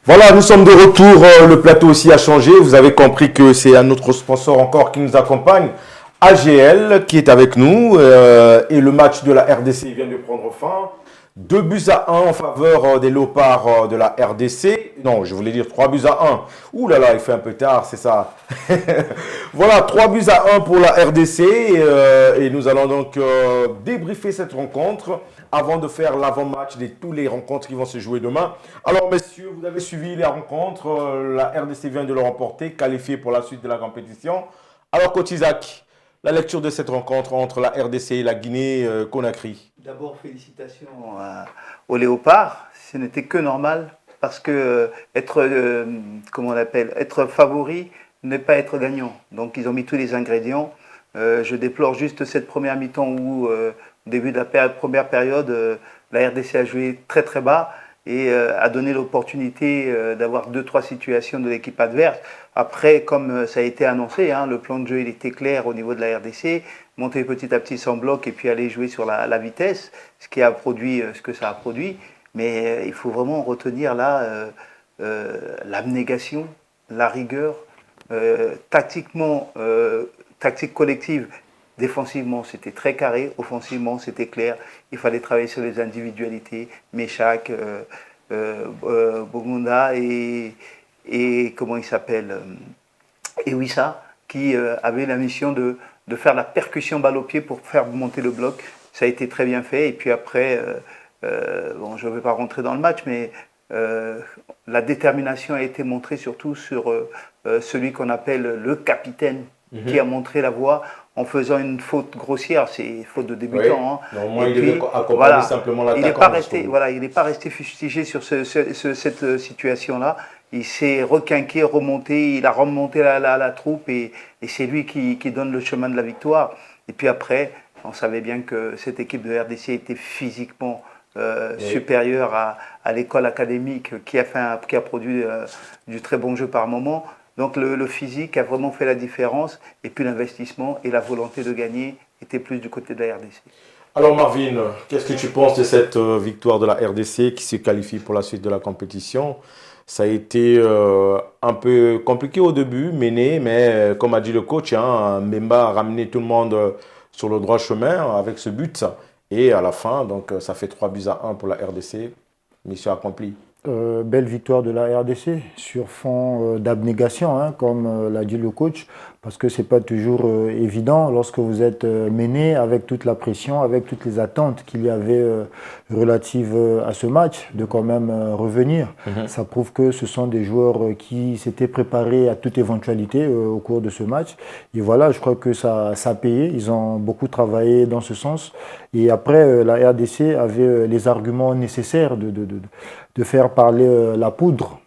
Voilà, nous sommes de retour. Le plateau aussi a changé. Vous avez compris que c'est un autre sponsor encore qui nous accompagne, AGL, qui est avec nous. Et le match de la RDC vient de prendre fin. 2 buts à 1 en faveur des Léopards de la RDC. Non, je voulais dire 3 buts à 1. Ouh là là, il fait un peu tard, c'est ça. Voilà, 3 buts à 1 pour la RDC. Et nous allons donc débriefer cette rencontre avant de faire l'avant-match de tous les rencontres qui vont se jouer demain. Alors, messieurs, vous avez suivi les rencontres. La RDC vient de le remporter, qualifié pour la suite de la compétition. Alors, coach Isaac, la lecture de cette rencontre entre la RDC et la Guinée-Conakry. D'abord, félicitations aux Léopards. Ce n'était que normal parce que comment on appelle, être favori n'est pas être gagnant. Donc, ils ont mis tous les ingrédients. Je déplore juste cette première mi-temps où, au début de la première période, la RDC a joué très très bas et a donné l'opportunité d'avoir 2-3 situations de l'équipe adverse. Après, comme ça a été annoncé, le plan de jeu il était clair au niveau de la RDC, monter petit à petit sans bloc et puis aller jouer sur la vitesse, ce qui a produit ce que ça a produit. Mais il faut vraiment retenir là l'abnégation, la rigueur, tactiquement, tactique collective. Défensivement, c'était très carré. Offensivement, c'était clair. Il fallait travailler sur les individualités. Meshak, Bogunda et comment il s'appelle et Wissa, qui avait la mission de faire la percussion balle au pied pour faire monter le bloc. Ça a été très bien fait. Et puis après, bon, je ne vais pas rentrer dans le match, mais la détermination a été montrée surtout sur celui qu'on appelle le capitaine, qui a montré la voie en faisant une faute grossière, c'est faute de débutant. Oui. Normalement, il devait accompagner simplement l'attaquant. Il n'est pas resté fustigé sur cette situation-là. Il s'est requinqué, remonté, il a remonté la troupe et c'est lui qui donne le chemin de la victoire. Et puis après, on savait bien que cette équipe de RDC était physiquement supérieure à l'école académique qui a produit du très bon jeu par moment. Donc le physique a vraiment fait la différence et puis l'investissement et la volonté de gagner étaient plus du côté de la RDC. Alors Marvin, qu'est-ce que tu penses de cette victoire de la RDC qui se qualifie pour la suite de la compétition? Ça a été un peu compliqué au début, mené, mais comme a dit le coach, Mbemba a ramené tout le monde sur le droit chemin avec ce but. Et à la fin, donc, ça fait 3 buts à 1 pour la RDC. Mission accomplie. Belle victoire de la RDC sur fond d'abnégation, comme l'a dit le coach, parce que c'est pas toujours évident lorsque vous êtes mené avec toute la pression, avec toutes les attentes qu'il y avait relatives à ce match, de quand même revenir. Ça prouve que ce sont des joueurs qui s'étaient préparés à toute éventualité au cours de ce match. Et voilà, je crois que ça a payé. Ils ont beaucoup travaillé dans ce sens. Et après, la RDC avait les arguments nécessaires de faire parler la poudre.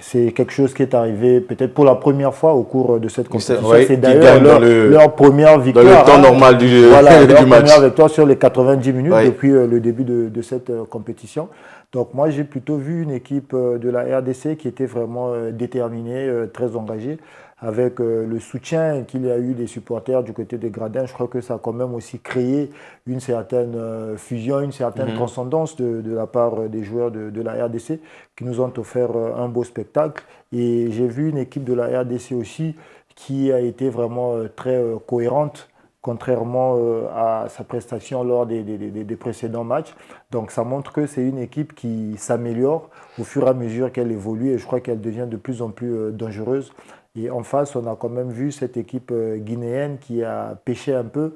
C'est quelque chose qui est arrivé peut-être pour la première fois au cours de cette compétition. Oui, c'est d'ailleurs leur première victoire. Dans le temps normal du leur match. Première victoire sur les 90 minutes depuis le début de cette compétition. Donc moi, j'ai plutôt vu une équipe de la RDC qui était vraiment déterminée, très engagée, avec le soutien qu'il y a eu des supporters du côté des gradins. Je crois que ça a quand même aussi créé une certaine fusion, une certaine transcendance de la part des joueurs de la RDC qui nous ont offert un beau spectacle. Et j'ai vu une équipe de la RDC aussi qui a été vraiment très cohérente, contrairement à sa prestation lors des précédents matchs. Donc ça montre que c'est une équipe qui s'améliore au fur et à mesure qu'elle évolue et je crois qu'elle devient de plus en plus dangereuse. Et en face, on a quand même vu cette équipe guinéenne qui a pêché un peu,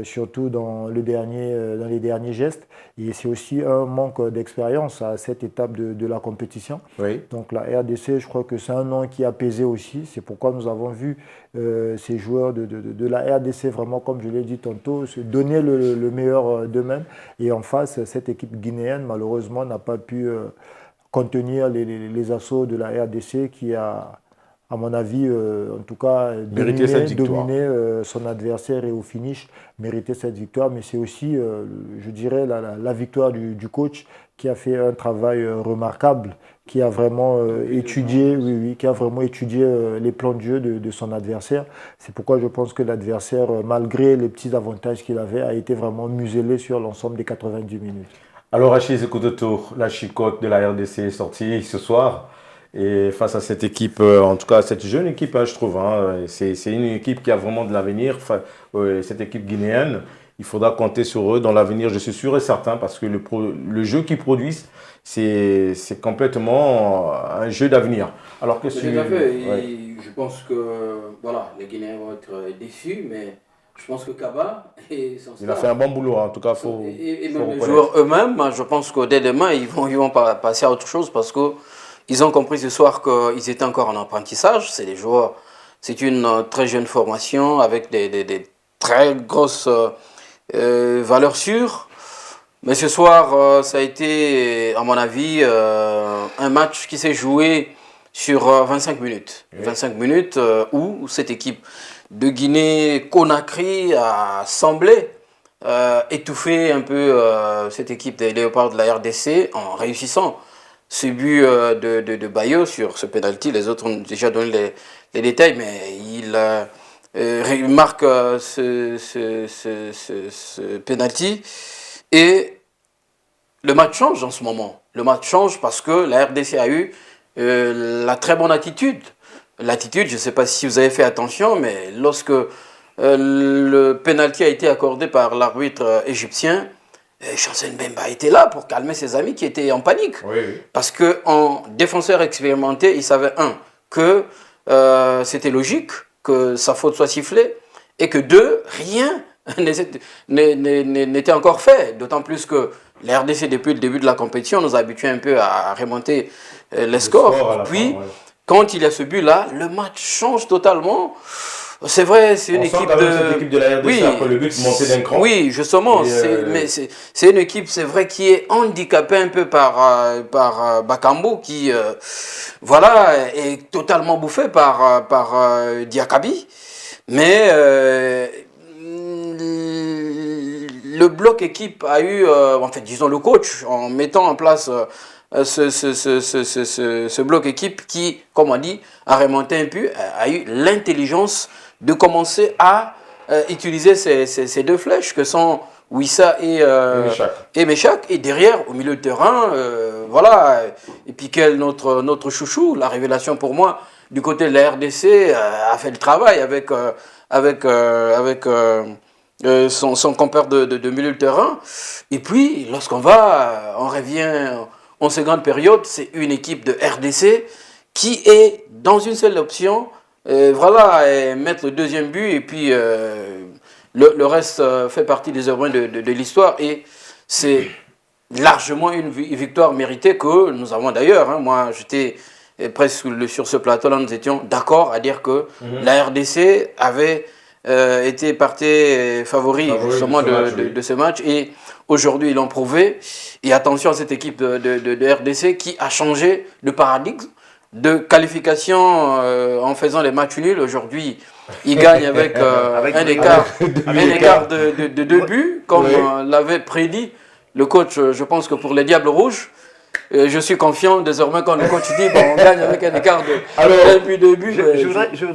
surtout dans les derniers gestes. Et c'est aussi un manque d'expérience à cette étape de la compétition. Oui. Donc la RDC, je crois que c'est un nom qui a pesé aussi. C'est pourquoi nous avons vu ces joueurs de la RDC vraiment, comme je l'ai dit tantôt, se donner le meilleur d'eux-mêmes. Et en face, cette équipe guinéenne, malheureusement, n'a pas pu contenir les assauts de la RDC qui a, à mon avis, en tout cas, dominé son adversaire et au finish, mérité cette victoire. Mais c'est aussi, je dirais, la victoire du coach qui a fait un travail remarquable, qui a vraiment étudié les plans de jeu de son adversaire. C'est pourquoi je pense que l'adversaire, malgré les petits avantages qu'il avait, a été vraiment muselé sur l'ensemble des 90 minutes. Alors Achille Zekutoto, la chicotte de la RDC est sortie ce soir. Et face à cette équipe, en tout cas cette jeune équipe, je trouve, c'est une équipe qui a vraiment de l'avenir, cette équipe guinéenne. Il faudra compter sur eux dans l'avenir, je suis sûr et certain, parce que le jeu qu'ils produisent, c'est complètement un jeu d'avenir. Alors que Tout à fait. Je pense que voilà, les Guinéens vont être déçus, mais je pense que Kaba et son staff, il a fait un bon boulot, en tout cas, faut même les joueurs eux-mêmes, je pense que dès demain, ils vont passer à autre chose parce qu'ils ont compris ce soir qu'ils étaient encore en apprentissage. C'est des joueurs, c'est une très jeune formation avec des très grosses valeurs sûres. Mais ce soir, ça a été, à mon avis, un match qui s'est joué sur 25 minutes. Oui. 25 minutes où cette équipe de Guinée-Conakry a semblé étouffer un peu cette équipe des Léopards de la RDC en réussissant ce but de Bayo sur ce penalty. Les autres ont déjà donné les détails, mais il marque ce penalty. Et le match change en ce moment. Le match change parce que la RDC a eu la très bonne attitude. L'attitude, je ne sais pas si vous avez fait attention, mais lorsque le penalty a été accordé par l'arbitre égyptien, Chancel Mbemba était là pour calmer ses amis qui étaient en panique. Oui. Parce qu'en défenseur expérimenté, il savait, que c'était logique que sa faute soit sifflée, et que deux, rien n'était encore fait. D'autant plus que la RDC, depuis le début de la compétition, nous a habitués un peu à remonter les scores. Et puis, quand il y a ce but-là, le match change totalement. C'est vrai, c'est une équipe cette équipe de la RDC après le but monté d'un cran. Oui, justement, mais c'est une équipe, c'est vrai, qui est handicapée un peu par Bakambu, qui voilà, est totalement bouffé par Diakabi. Mais le bloc équipe a eu, en fait, disons le coach, en mettant en place ce bloc équipe qui, comme on dit, a remonté un peu, a eu l'intelligence de commencer à utiliser ces deux flèches que sont Wissa et Meshak. Et derrière, au milieu de terrain, voilà, et puis notre chouchou, la révélation pour moi, du côté de la RDC, a fait le travail avec son compère de milieu de terrain. Et puis, lorsqu'on revient en seconde période, c'est une équipe de RDC qui est dans une seule option, voilà, mettre le deuxième but, et puis le reste fait partie des œuvres de l'histoire, et c'est largement une victoire méritée que nous avons d'ailleurs. Moi, j'étais presque sur ce plateau-là, nous étions d'accord à dire que la RDC avait été partie favori justement de ce match, et aujourd'hui ils l'ont prouvé. Et attention à cette équipe de RDC qui a changé de paradigme de qualification en faisant les matchs nuls. Aujourd'hui, ils gagnent avec un écart de 2 buts, comme l'avait prédit le coach. Je pense que pour les Diables Rouges, je suis confiant désormais quand le coach dit on gagne avec un écart de 1 but, 2 buts. Je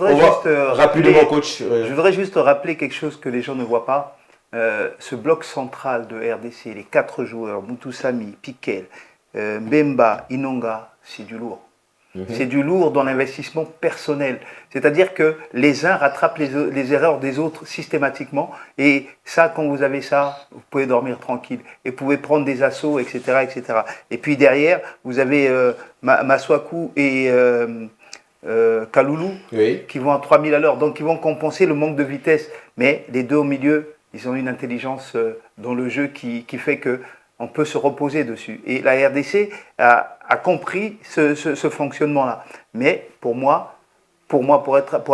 voudrais juste rappeler quelque chose que les gens ne voient pas. Ce bloc central de RDC, les 4 joueurs, Moutoussamy, Piquel, Mbemba, Inonga, c'est du lourd. C'est du lourd dans l'investissement personnel. C'est-à-dire que les uns rattrapent les erreurs des autres systématiquement. Et ça, quand vous avez ça, vous pouvez dormir tranquille. Et vous pouvez prendre des assauts, etc. etc. Et puis derrière, vous avez Maswaku et Kaloulou qui vont à 3000 à l'heure. Donc ils vont compenser le manque de vitesse. Mais les deux au milieu, ils ont une intelligence dans le jeu qui fait que on peut se reposer dessus. Et la RDC a compris ce fonctionnement-là. Mais pour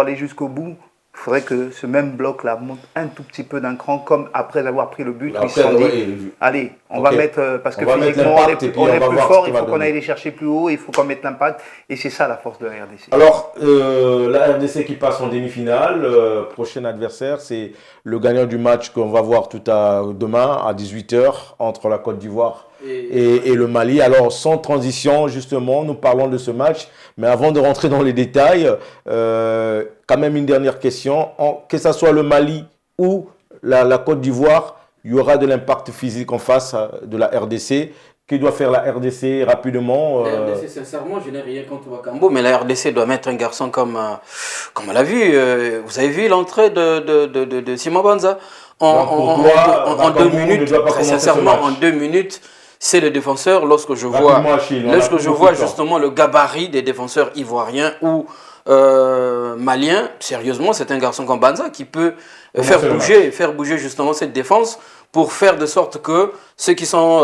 aller jusqu'au bout, il faudrait que ce même bloc-là monte un tout petit peu d'un cran, comme après avoir pris le but. Ils se sont dit, allez, on va mettre, parce que physiquement, on est plus fort, il faut qu'on aille les chercher plus haut, il faut qu'on mette l'impact. Et c'est ça la force de la RDC. Alors, la RDC qui passe en demi-finale, prochain adversaire, c'est le gagnant du match qu'on va voir demain à 18h entre la Côte d'Ivoire et le Mali. Alors, sans transition, justement, nous parlons de ce match. Mais avant de rentrer dans les détails, quand même une dernière question. Que ce soit le Mali ou la Côte d'Ivoire, il y aura de l'impact physique en face de la RDC. Que doit faire la RDC rapidement La RDC, sincèrement, je n'ai rien contre Wakambo, mais la RDC doit mettre un garçon comme on l'a vu. Vous avez vu l'entrée de Simon Banza en 2 minutes. Très sincèrement, en 2 minutes, c'est le défenseur. Lorsque je vois justement le gabarit des défenseurs ivoiriens ou maliens, sérieusement, c'est un garçon comme Banza qui peut faire bouger justement cette défense pour faire de sorte que ceux qui sont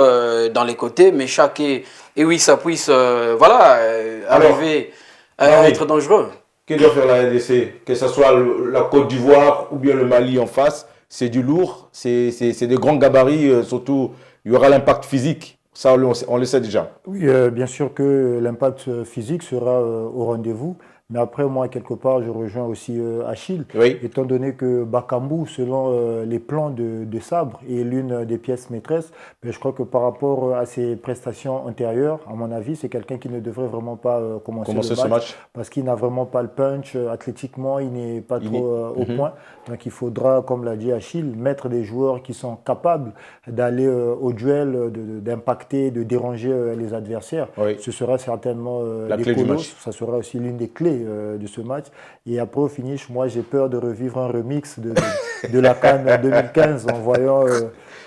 dans les côtés, Méchac et oui, ça puisse arriver à être dangereux. Que doit faire la RDC? Que ce soit la Côte d'Ivoire ou bien le Mali en face, c'est du lourd, c'est des grands gabarits, surtout il y aura l'impact physique. Ça, on le sait déjà. Oui, bien sûr que l'impact physique sera au rendez-vous. Mais après, moi, quelque part, je rejoins aussi Achille, étant donné que Bakambu, selon les plans de Sabre, est l'une des pièces maîtresses. Mais je crois que par rapport à ses prestations antérieures, à mon avis, c'est quelqu'un qui ne devrait vraiment pas commencer ce match. Parce qu'il n'a vraiment pas le punch. Athlétiquement, il n'est pas trop au point. Donc il faudra, comme l'a dit Achille, mettre des joueurs qui sont capables d'aller au duel, d'impacter, de déranger les adversaires. Ce sera certainement la clé du match. Ça sera aussi l'une des clés de ce match. Et après au finish, moi j'ai peur de revivre un remix de la CAN 2015 en voyant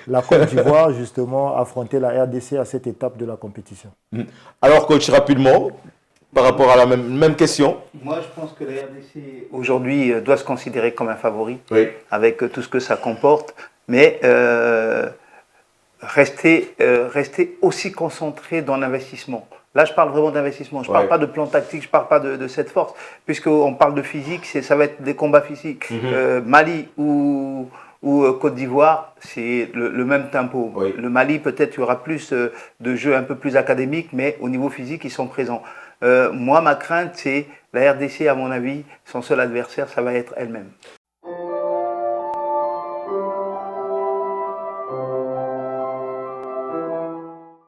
la Côte d'Ivoire justement affronter la RDC à cette étape de la compétition. Alors coach, rapidement, par rapport à la même question. Moi je pense que la RDC aujourd'hui doit se considérer comme un favori avec tout ce que ça comporte, mais rester aussi concentré dans l'investissement. Là, je parle vraiment d'investissement. Je ne parle pas de plan tactique, je ne parle pas de cette force. Puisqu'on parle de physique, ça va être des combats physiques. Mali ou Côte d'Ivoire, c'est le même tempo. Le Mali, peut-être, il y aura plus de jeux un peu plus académiques, mais au niveau physique, ils sont présents. Moi, ma crainte, c'est la RDC, à mon avis, son seul adversaire, ça va être elle-même.